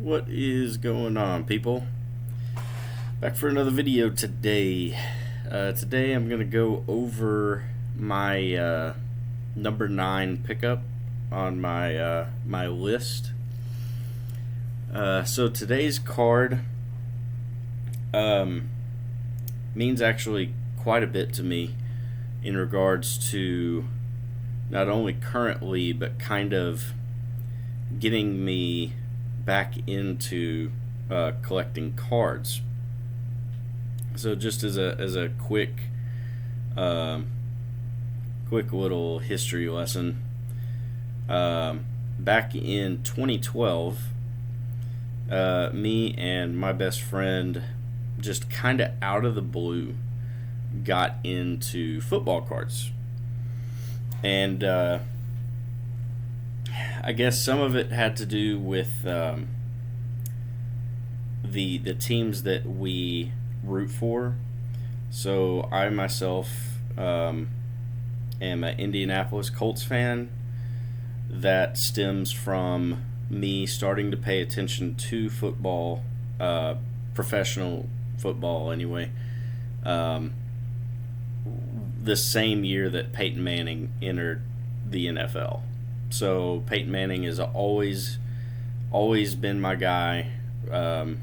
What is going on, people? Back for another video today. Today I'm going to go over my number 9 pickup on my list. So today's card means actually quite a bit to me in regards to not only currently but kind of getting me back into collecting cards. So just as a quick little history lesson, back in 2012, me and my best friend just kind of out of the blue got into football cards, and I guess some of it had to do with the teams that we root for. So I myself am an Indianapolis Colts fan. That stems from me starting to pay attention to football, professional football anyway, the same year that Peyton Manning entered the NFL. So Peyton Manning has always been my guy. I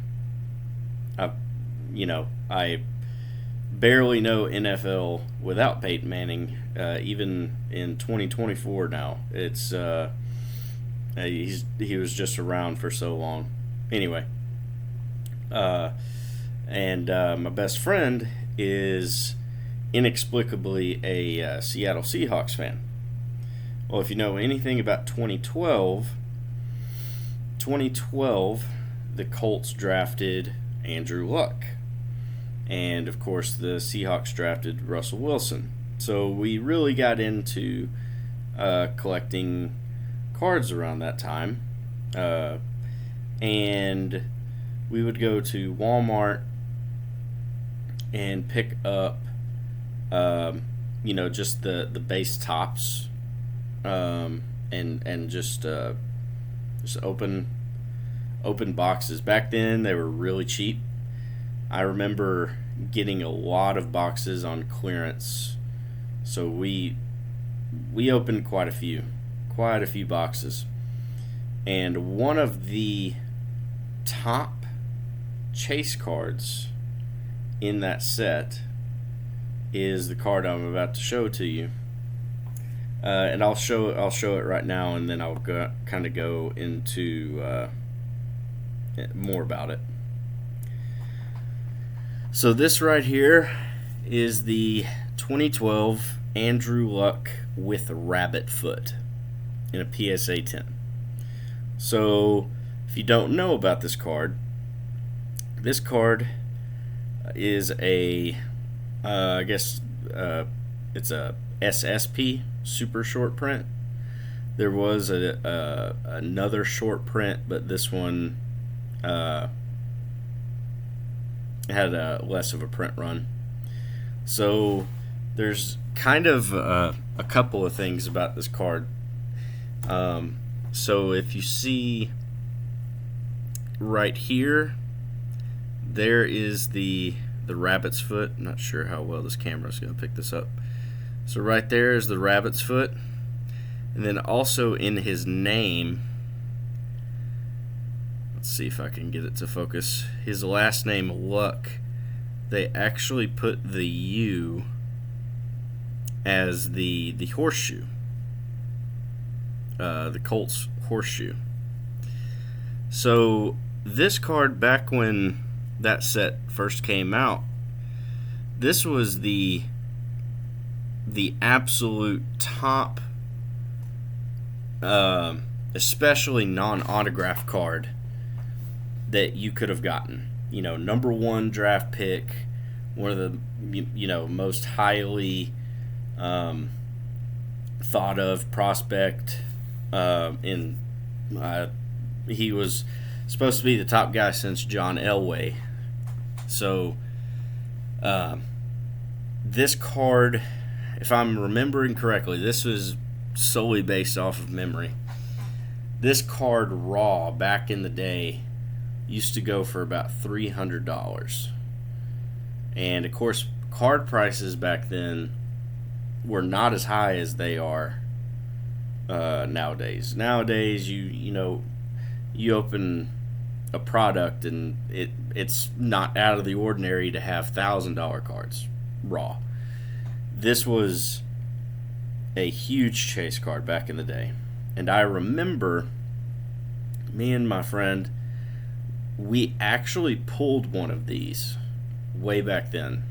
barely know NFL without Peyton Manning. Even in 2024 now, it's he was just around for so long. Anyway, and my best friend is inexplicably a Seattle Seahawks fan. Well, if you know anything about 2012, the Colts drafted Andrew Luck. And, of course, the Seahawks drafted Russell Wilson. So we really got into collecting cards around that time. And we would go to Walmart and pick up, just the base tops. And just open boxes. Back then they were really cheap. I remember getting a lot of boxes on clearance, so we opened quite a few boxes. And one of the top chase cards in that set is the card I'm about to show to you. And I'll show it right now, and then I'll kind of go into more about it. So this right here is the 2012 Andrew Luck with Rabbit Foot in a PSA 10. So if you don't know about this card is it's a SSP, super short print. There was another short print, but this one had less of a print run. So there's kind of a couple of things about this card. So if you see right here, there is the rabbit's foot. I'm not sure how well this camera is going to pick this up. So right there is the rabbit's foot, and then also in his name, let's see if I can get it to focus, his last name Luck, they actually put the U as the horseshoe, the Colts horseshoe. So this card, back when that set first came out, this was the absolute top, especially non-autograph card that you could have gotten. Number 1 draft pick, one of the most highly thought of prospect. He was supposed to be the top guy since John Elway. So this card, if I'm remembering correctly, this was solely based off of memory. This card raw back in the day used to go for about $300. And of course, card prices back then were not as high as they are nowadays. Nowadays, you open a product and it's not out of the ordinary to have $1,000 cards raw. This was a huge chase card back in the day, and I remember me and my friend, we actually pulled one of these way back then,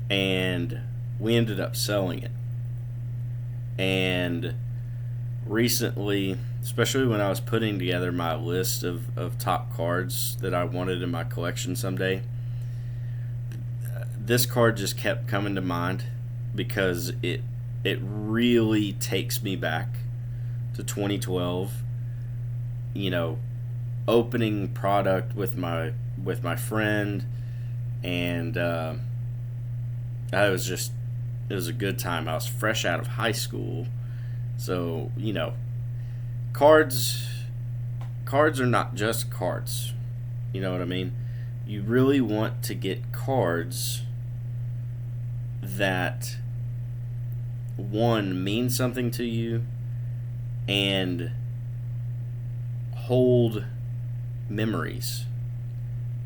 and we ended up selling it. And recently, especially when I was putting together my list of top cards that I wanted in my collection someday, this card just kept coming to mind because it really takes me back to 2012. Opening product with my friend, and it was a good time. I was fresh out of high school, so cards are not just cards. You know what I mean? You really want to get cards that, one, mean something to you and hold memories.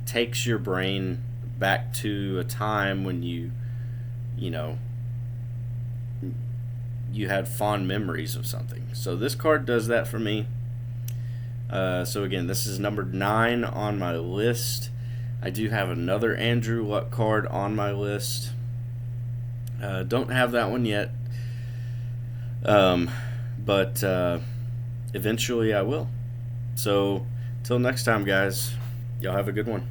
Takes your brain back to a time when you had fond memories of something. So this card does that for me. So again, this is number 9 on my list. I do have another Andrew Luck card on my list. Don't have that one yet, but eventually I will. So till next time, guys, y'all have a good one.